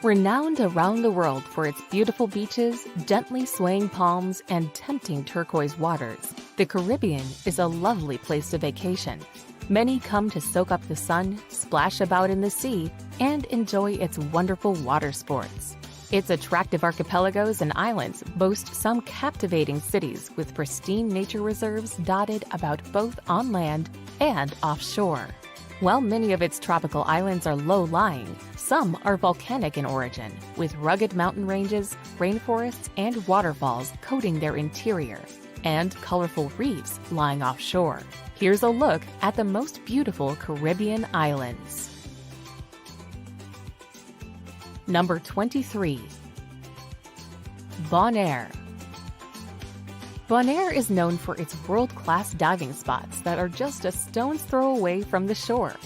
Renowned around the world for its beautiful beaches, gently swaying palms, and tempting turquoise waters, the Caribbean is a lovely place to vacation. Many come to soak up the sun, splash about in the sea, and enjoy its wonderful water sports. Its attractive archipelagos and islands boast some captivating cities with pristine nature reserves dotted about both on land and offshore. While many of its tropical islands are low-lying, some are volcanic in origin, with rugged mountain ranges, rainforests, and waterfalls coating their interior, and colorful reefs lying offshore. Here's a look at the most beautiful Caribbean islands. Number 23. Bonaire. Bonaire is known for its world-class diving spots that are just a stone's throw away from the shore.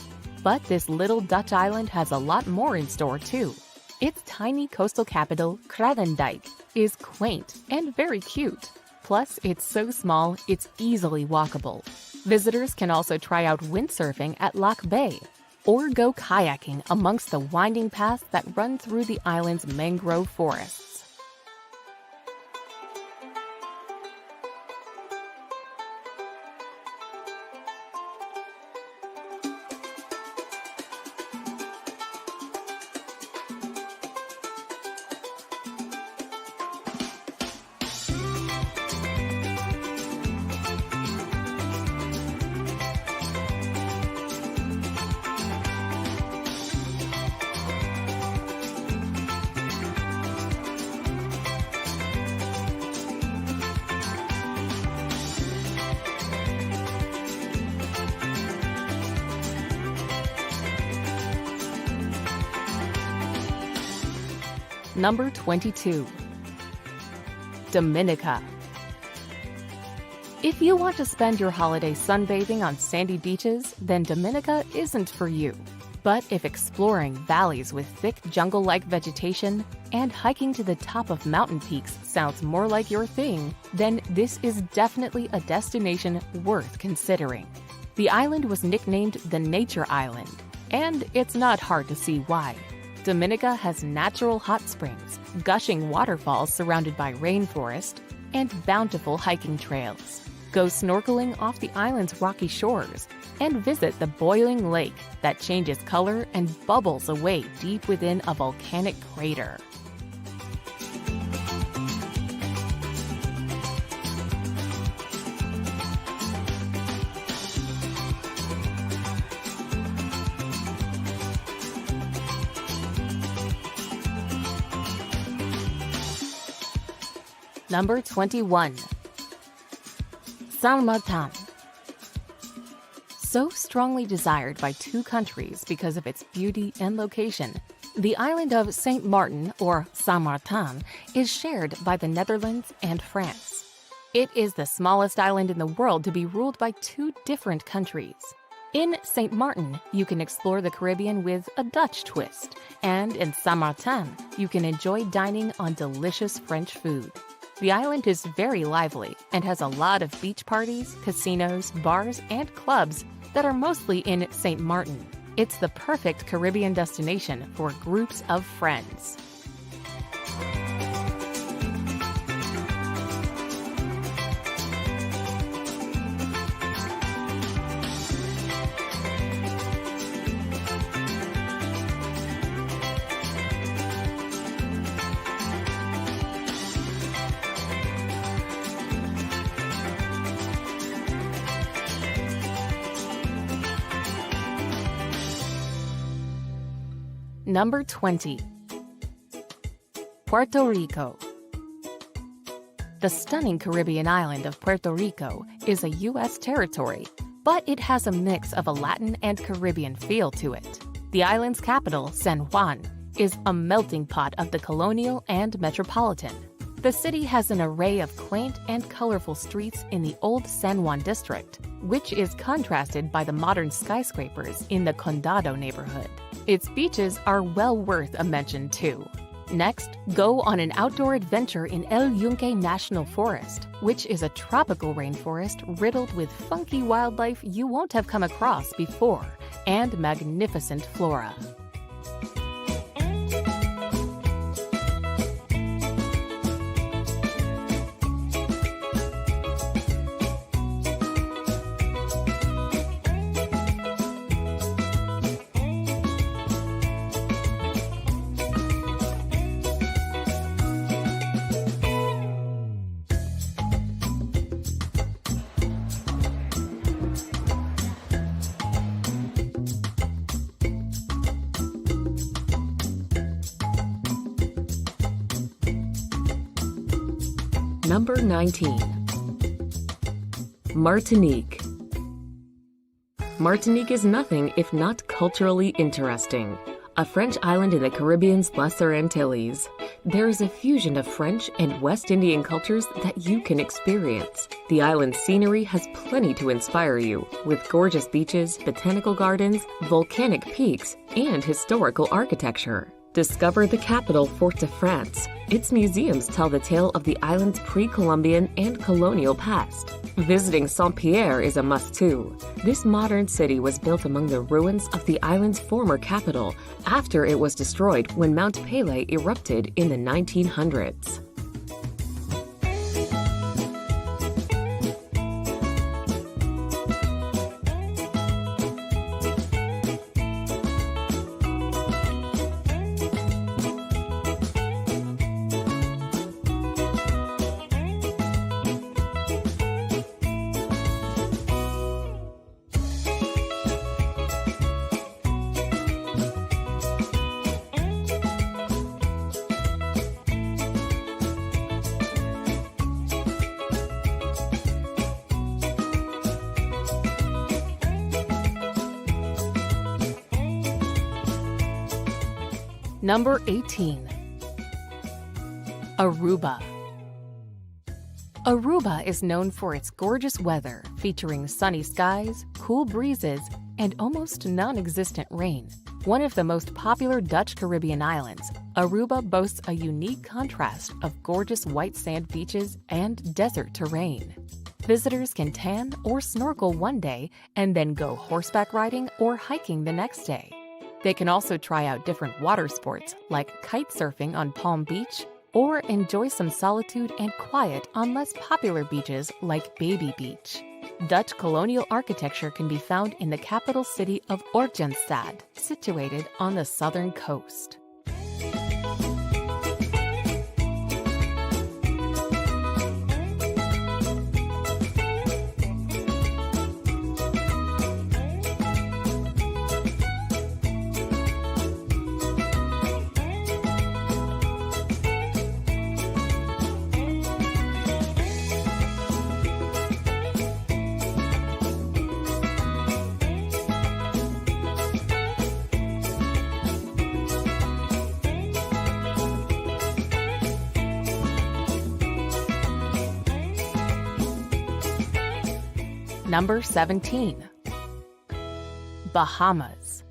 But this little Dutch island has a lot more in store too. Its tiny coastal capital, Kralendijk, is quaint and very cute. Plus, it's so small, it's easily walkable. Visitors can also try out windsurfing at Loch Bay, or go kayaking amongst the winding paths that run through the island's mangrove forests. Number 22. Dominica. If you want to spend your holiday sunbathing on sandy beaches, then Dominica isn't for you. But if exploring valleys with thick jungle-like vegetation and hiking to the top of mountain peaks sounds more like your thing, then this is definitely a destination worth considering. The island was nicknamed the Nature Island, and it's not hard to see why. Dominica has natural hot springs, gushing waterfalls surrounded by rainforest, and bountiful hiking trails. Go snorkeling off the island's rocky shores, and visit the boiling lake that changes color and bubbles away deep within a volcanic crater. Number 21. Saint Martin. So strongly desired by two countries because of its beauty and location, the island of Saint Martin, or Saint Martin, is shared by the Netherlands and France. It is the smallest island in the world to be ruled by two different countries. In Saint Martin, you can explore the Caribbean with a Dutch twist, and in Saint Martin, you can enjoy dining on delicious French food. The island is very lively and has a lot of beach parties, casinos, bars, and clubs that are mostly in Saint Martin. It's the perfect Caribbean destination for groups of friends. Number 20. Puerto Rico. The stunning Caribbean island of Puerto Rico is a U.S. territory, but it has a mix of a Latin and Caribbean feel to it. The island's capital, San Juan, is a melting pot of the colonial and metropolitan. The city has an array of quaint and colorful streets in the old San Juan district, which is contrasted by the modern skyscrapers in the Condado neighborhood. Its beaches are well worth a mention too. Next, go on an outdoor adventure in El Yunque National Forest, which is a tropical rainforest riddled with funky wildlife you won't have come across before, and magnificent flora. Number 19. Martinique. Martinique is nothing if not culturally interesting. A French island in the Caribbean's Lesser Antilles. There is a fusion of French and West Indian cultures that you can experience. The island's scenery has plenty to inspire you, with gorgeous beaches, botanical gardens, volcanic peaks, and historical architecture. Discover the capital, Fort-de-France. Its museums tell the tale of the island's pre-Columbian and colonial past. Visiting Saint-Pierre is a must too. This modern city was built among the ruins of the island's former capital after it was destroyed when Mount Pelée erupted in the 1900s. Number 18. Aruba. Aruba is known for its gorgeous weather, featuring sunny skies, cool breezes, and almost non-existent rain. One of the most popular Dutch Caribbean islands, Aruba boasts a unique contrast of gorgeous white sand beaches and desert terrain. Visitors can tan or snorkel one day and then go horseback riding or hiking the next day. They can also try out different water sports like kite surfing on Palm Beach or enjoy some solitude and quiet on less popular beaches like Baby Beach. Dutch colonial architecture can be found in the capital city of Oranjestad, situated on the southern coast. Number 17. Bahamas.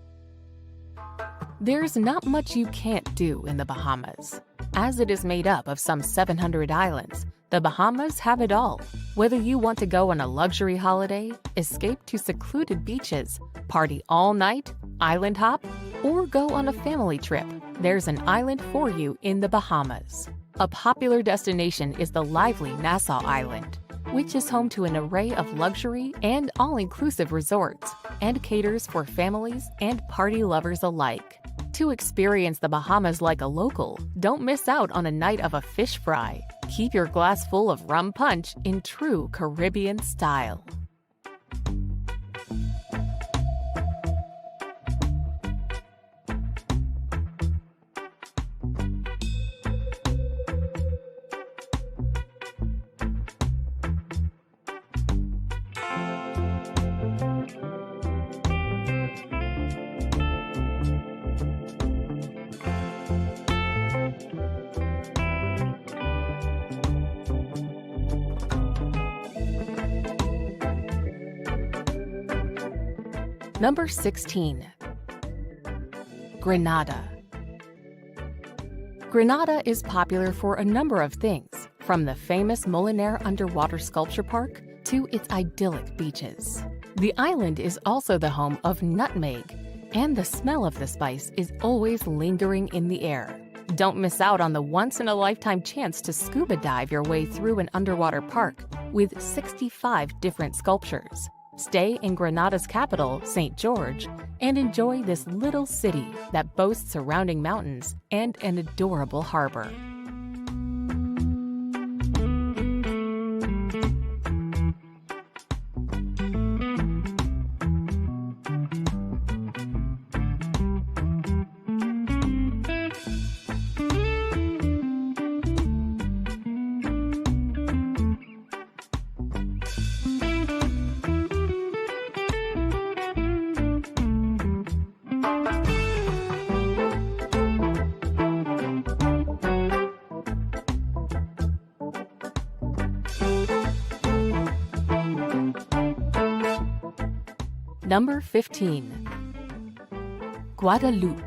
There's not much you can't do in the Bahamas. As it is made up of some 700 islands, the Bahamas have it all. Whether you want to go on a luxury holiday, escape to secluded beaches, party all night, island hop, or go on a family trip, there's an island for you in the Bahamas. A popular destination is the lively Nassau Island, which is home to an array of luxury and all-inclusive resorts and caters for families and party lovers alike. To experience the Bahamas like a local, don't miss out on a night of a fish fry. Keep your glass full of rum punch in true Caribbean style. Number 16. Grenada. Grenada is popular for a number of things, from the famous Molinaire underwater sculpture park to its idyllic beaches. The island is also the home of nutmeg, and the smell of the spice is always lingering in the air. Don't miss out on the once-in-a-lifetime chance to scuba dive your way through an underwater park with 65 different sculptures. Stay in Grenada's capital, St. George, and enjoy this little city that boasts surrounding mountains and an adorable harbor. Number 15. Guadeloupe.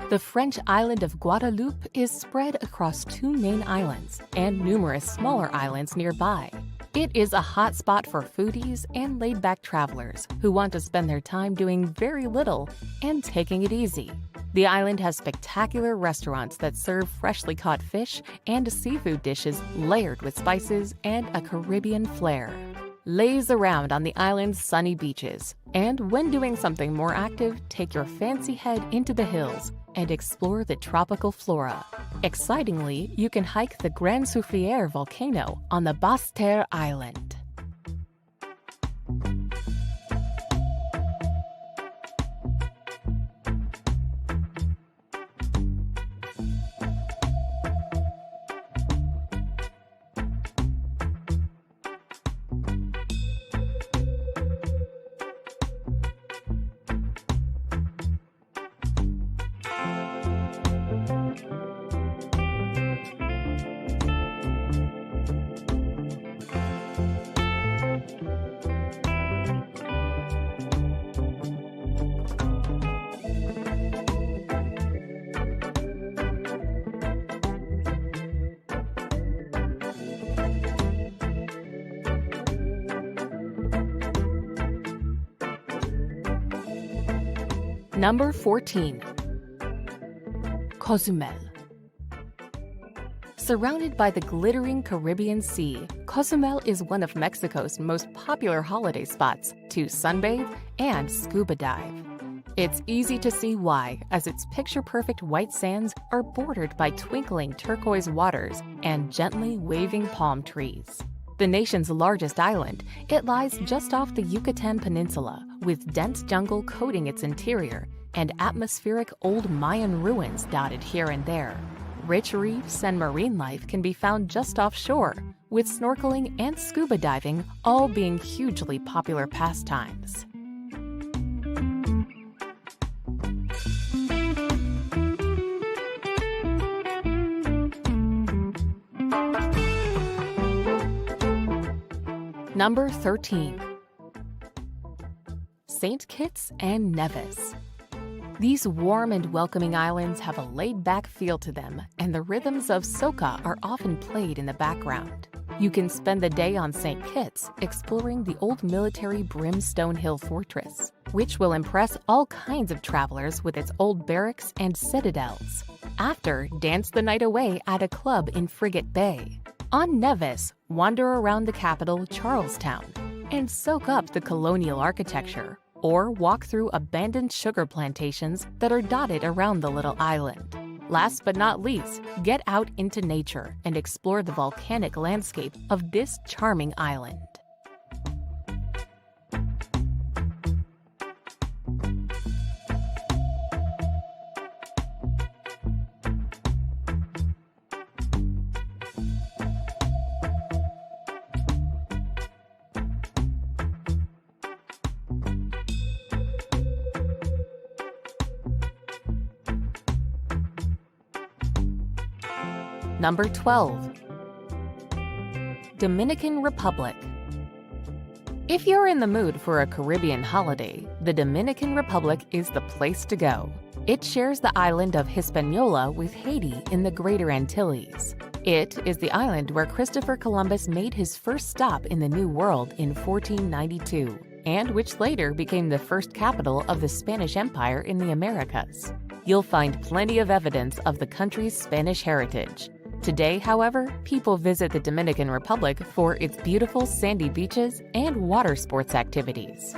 The French island of Guadeloupe is spread across 2 main islands and numerous smaller islands nearby. It is a hot spot for foodies and laid-back travelers who want to spend their time doing very little and taking it easy. The island has spectacular restaurants that serve freshly caught fish and seafood dishes layered with spices and a Caribbean flair. Laze around on the island's sunny beaches, and when doing something more active, take your fancy head into the hills and explore the tropical flora. Excitingly, you can hike the Grand Soufriere volcano on the Basse-Terre Island. Number 14. Cozumel. Surrounded by the glittering Caribbean Sea, Cozumel is one of Mexico's most popular holiday spots to sunbathe and scuba dive. It's easy to see why, as its picture-perfect white sands are bordered by twinkling turquoise waters and gently waving palm trees. The nation's largest island, it lies just off the Yucatan Peninsula, with dense jungle coating its interior and atmospheric old Mayan ruins dotted here and there. Rich reefs and marine life can be found just offshore, with snorkeling and scuba diving all being hugely popular pastimes. Number 13. St. Kitts and Nevis. These warm and welcoming islands have a laid-back feel to them, and the rhythms of soca are often played in the background. You can spend the day on St. Kitts exploring the old military Brimstone Hill Fortress, which will impress all kinds of travelers with its old barracks and citadels. After, dance the night away at a club in Frigate Bay. On Nevis, wander around the capital, Charlestown, and soak up the colonial architecture, or walk through abandoned sugar plantations that are dotted around the little island. Last but not least, get out into nature and explore the volcanic landscape of this charming island. Number 12. Dominican Republic. If you're in the mood for a Caribbean holiday, the Dominican Republic is the place to go. It shares the island of Hispaniola with Haiti in the Greater Antilles. It is the island where Christopher Columbus made his first stop in the New World in 1492, and which later became the first capital of the Spanish Empire in the Americas. You'll find plenty of evidence of the country's Spanish heritage. Today, however, people visit the Dominican Republic for its beautiful sandy beaches and water sports activities.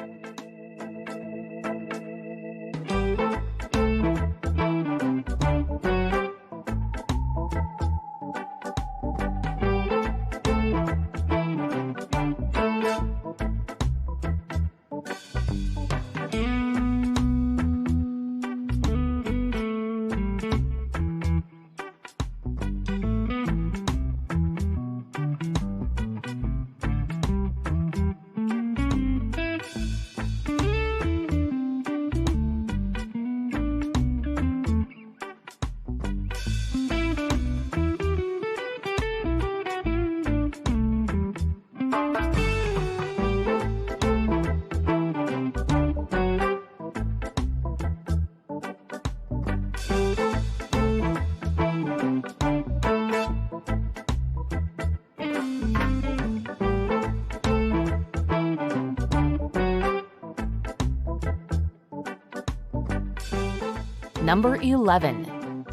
Number 11.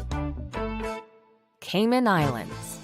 Cayman Islands.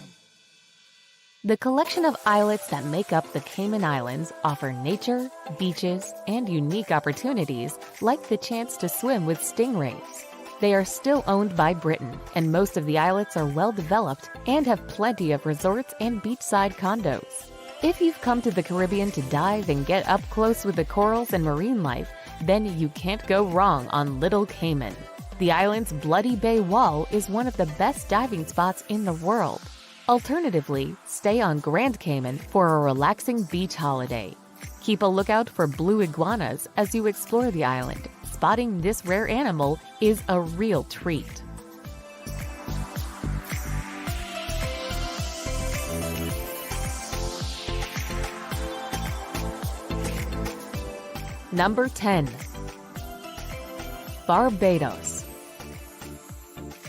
The collection of islets that make up the Cayman Islands offer nature, beaches, and unique opportunities like the chance to swim with stingrays. They are still owned by Britain, and most of the islets are well developed and have plenty of resorts and beachside condos. If you've come to the Caribbean to dive and get up close with the corals and marine life, then you can't go wrong on Little Cayman. The island's Bloody Bay Wall is one of the best diving spots in the world. Alternatively, stay on Grand Cayman for a relaxing beach holiday. Keep a lookout for blue iguanas as you explore the island. Spotting this rare animal is a real treat. Number 10. Barbados.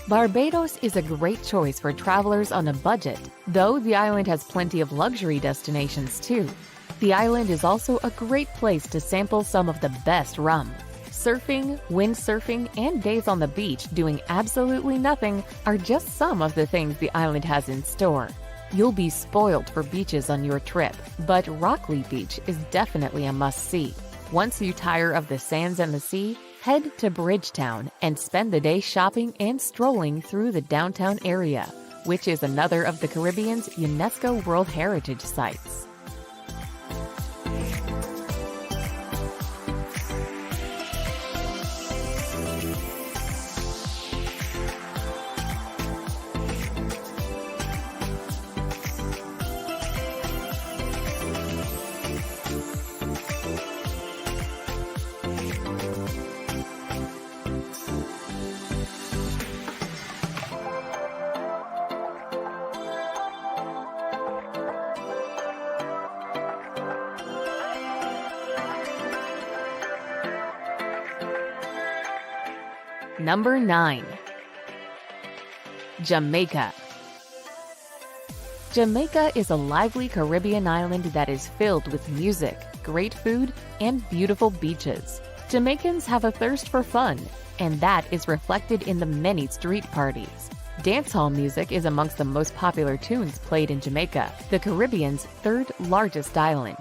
Barbados is a great choice for travelers on a budget, though the island has plenty of luxury destinations too. The island is also a great place to sample some of the best rum. Surfing, windsurfing, and days on the beach doing absolutely nothing are just some of the things the island has in store. You'll be spoiled for beaches on your trip, but Rockley Beach is definitely a must-see. Once you tire of the sands and the sea, head to Bridgetown and spend the day shopping and strolling through the downtown area, which is another of the Caribbean's UNESCO World Heritage Sites. Number 9. Jamaica. Jamaica is a lively Caribbean island that is filled with music, great food, and beautiful beaches. Jamaicans have a thirst for fun, and that is reflected in the many street parties. Dancehall music is amongst the most popular tunes played in Jamaica, the Caribbean's third largest island.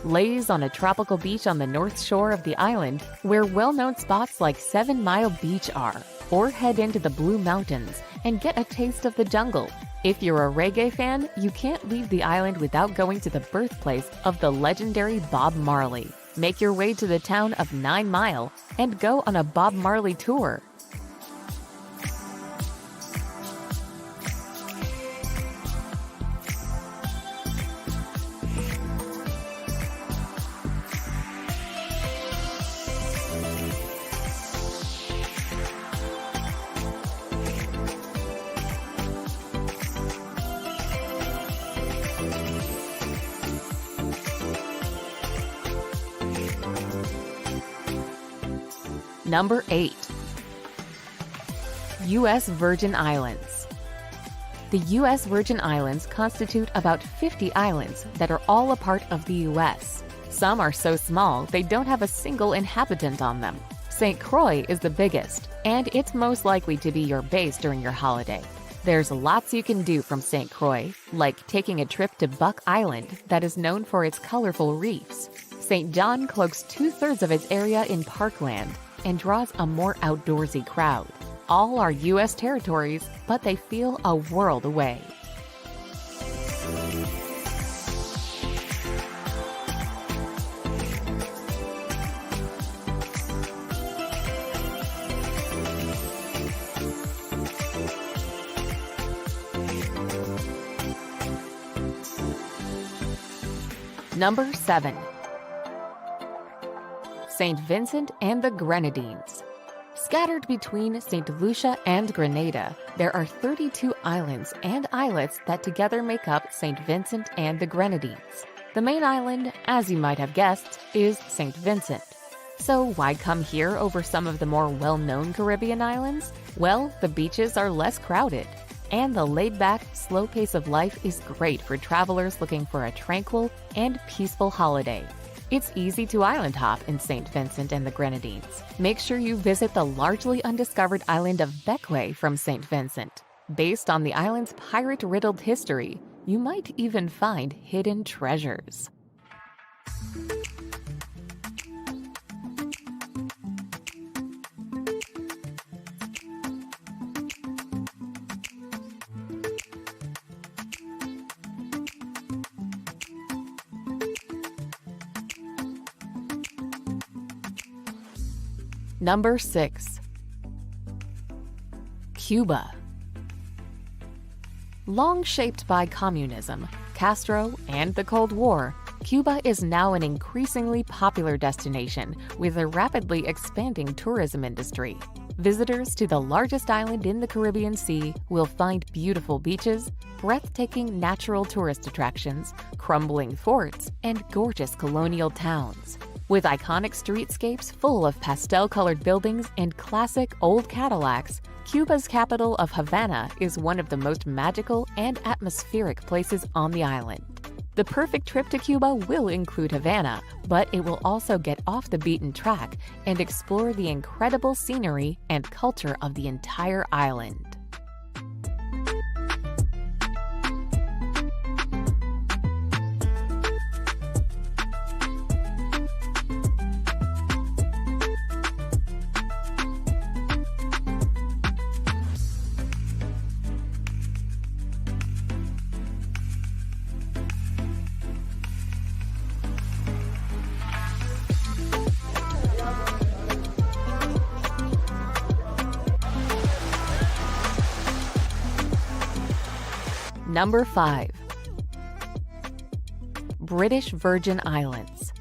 Lays on a tropical beach on the north shore of the island, where well-known spots like 7 Mile Beach are, or head into the Blue Mountains and get a taste of the jungle. If you're a reggae fan, you can't leave the island without going to the birthplace of the legendary Bob Marley. Make your way to the town of 9 Mile and go on a Bob Marley tour. Number 8. U.S. Virgin Islands. The U.S. Virgin Islands constitute about 50 islands that are all a part of the U.S. Some are so small they don't have a single inhabitant on them. St. Croix is the biggest, and it's most likely to be your base during your holiday. There's lots you can do from St. Croix, like taking a trip to Buck Island that is known for its colorful reefs. St. John cloaks 2/3 of its area in parkland and draws a more outdoorsy crowd. All are U.S. territories, but they feel a world away. Number 7. St. Vincent and the Grenadines. Scattered between St. Lucia and Grenada, there are 32 islands and islets that together make up St. Vincent and the Grenadines. The main island, as you might have guessed, is St. Vincent. So why come here over some of the more well-known Caribbean islands? Well, the beaches are less crowded, and the laid-back, slow pace of life is great for travelers looking for a tranquil and peaceful holiday. It's easy to island hop in St. Vincent and the Grenadines. Make sure you visit the largely undiscovered island of Bequia from St. Vincent. Based on the island's pirate-riddled history, you might even find hidden treasures. Number 6. Cuba. Long shaped by communism, Castro, and the Cold War, Cuba is now an increasingly popular destination with a rapidly expanding tourism industry. Visitors to the largest island in the Caribbean Sea will find beautiful beaches, breathtaking natural tourist attractions, crumbling forts, and gorgeous colonial towns. With iconic streetscapes full of pastel-colored buildings and classic old Cadillacs, Cuba's capital of Havana is one of the most magical and atmospheric places on the island. The perfect trip to Cuba will include Havana, but it will also get off the beaten track and explore the incredible scenery and culture of the entire island. Number 5. British Virgin Islands.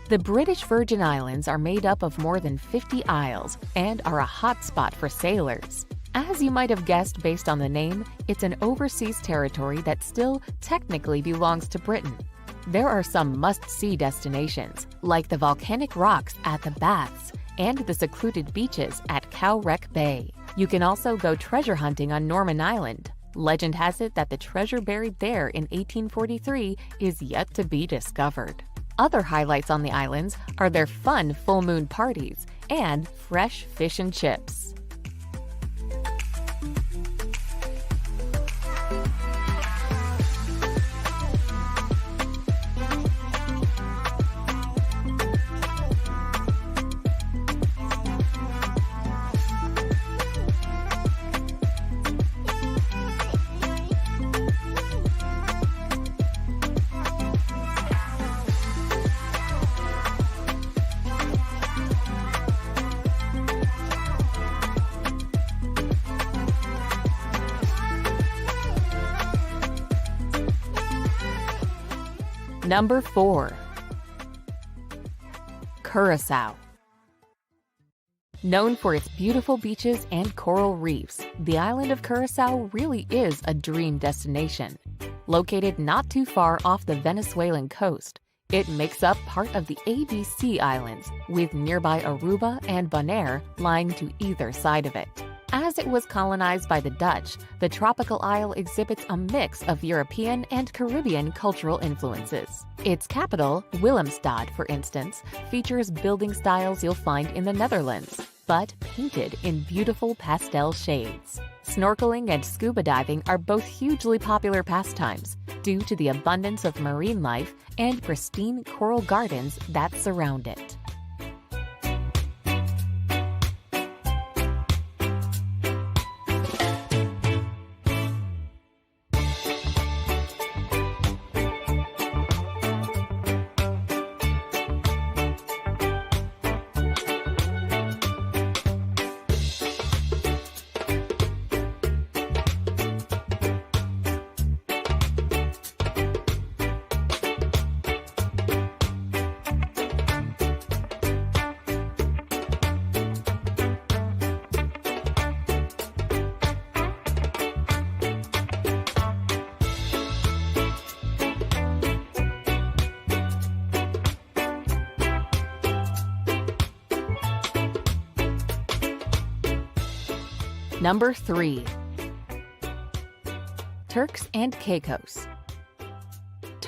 The British Virgin Islands are made up of more than 50 isles and are a hotspot for sailors. As you might have guessed based on the name, it's an overseas territory that still technically belongs to Britain. There are some must-see destinations, like the volcanic rocks at the Baths and the secluded beaches at Cowwreck Bay. You can also go treasure hunting on Norman Island. Legend has it that the treasure buried there in 1843 is yet to be discovered. Other highlights on the islands are their fun full moon parties and fresh fish and chips. Number 4. Curacao. Known for its beautiful beaches and coral reefs, the island of Curacao really is a dream destination. Located not too far off the Venezuelan coast, it makes up part of the ABC Islands, with nearby Aruba and Bonaire lying to either side of it. As it was colonized by the Dutch, the tropical isle exhibits a mix of European and Caribbean cultural influences. Its capital, Willemstad, for instance, features building styles you'll find in the Netherlands, but painted in beautiful pastel shades. Snorkeling and scuba diving are both hugely popular pastimes due to the abundance of marine life and pristine coral gardens that surround it. Number 3. Turks and Caicos.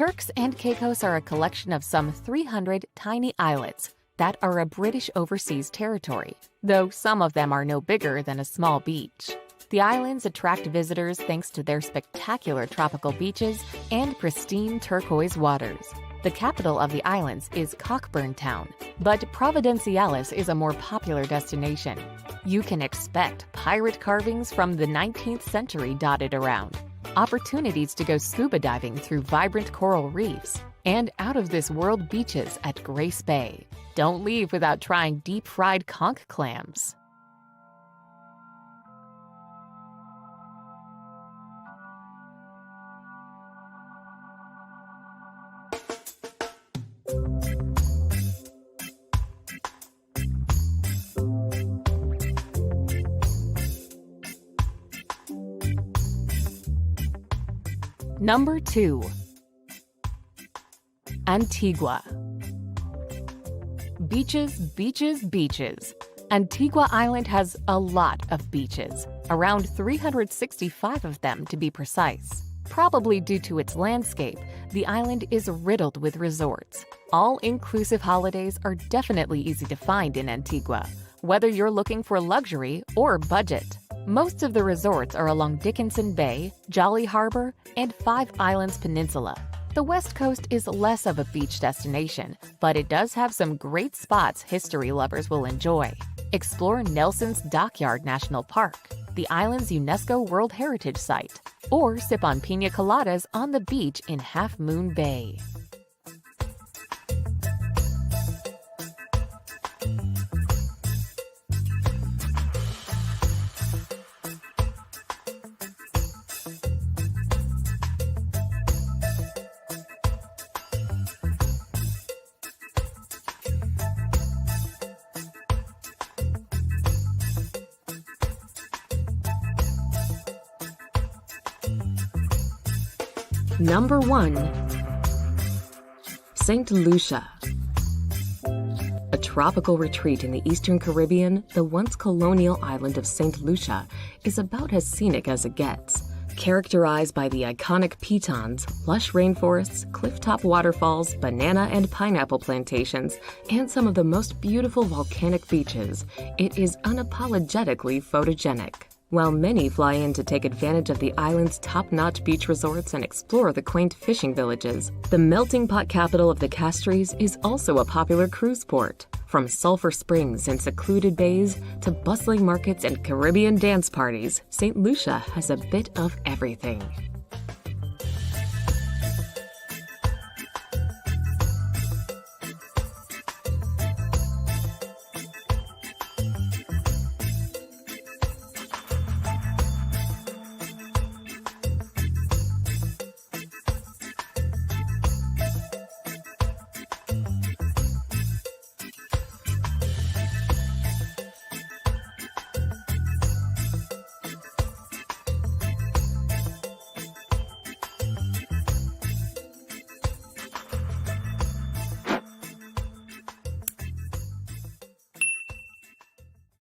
Turks and Caicos are a collection of some 300 tiny islets that are a British overseas territory, though some of them are no bigger than a small beach. The islands attract visitors thanks to their spectacular tropical beaches and pristine turquoise waters. The capital of the islands is Cockburn Town, but Providenciales is a more popular destination. You can expect pirate carvings from the 19th century dotted around, opportunities to go scuba diving through vibrant coral reefs, and out-of-this-world beaches at Grace Bay. Don't leave without trying deep-fried conch clams. Number 2. Antigua. Beaches, beaches, beaches. Antigua Island has a lot of beaches, around 365 of them to be precise. Probably due to its landscape, the island is riddled with resorts. All-inclusive holidays are definitely easy to find in Antigua, whether you're looking for luxury or budget. Most of the resorts are along Dickinson Bay, Jolly Harbor, and Five Islands Peninsula. The West Coast is less of a beach destination, but it does have some great spots history lovers will enjoy. Explore Nelson's Dockyard National Park, the island's UNESCO World Heritage Site, or sip on piña coladas on the beach in Half Moon Bay. Number 1. St. Lucia. A tropical retreat in the Eastern Caribbean, the once colonial island of St. Lucia is about as scenic as it gets. Characterized by the iconic Pitons, lush rainforests, clifftop waterfalls, banana and pineapple plantations, and some of the most beautiful volcanic beaches, it is unapologetically photogenic. While many fly in to take advantage of the island's top-notch beach resorts and explore the quaint fishing villages, the melting pot capital of the Castries is also a popular cruise port. From sulfur springs and secluded bays to bustling markets and Caribbean dance parties, St. Lucia has a bit of everything.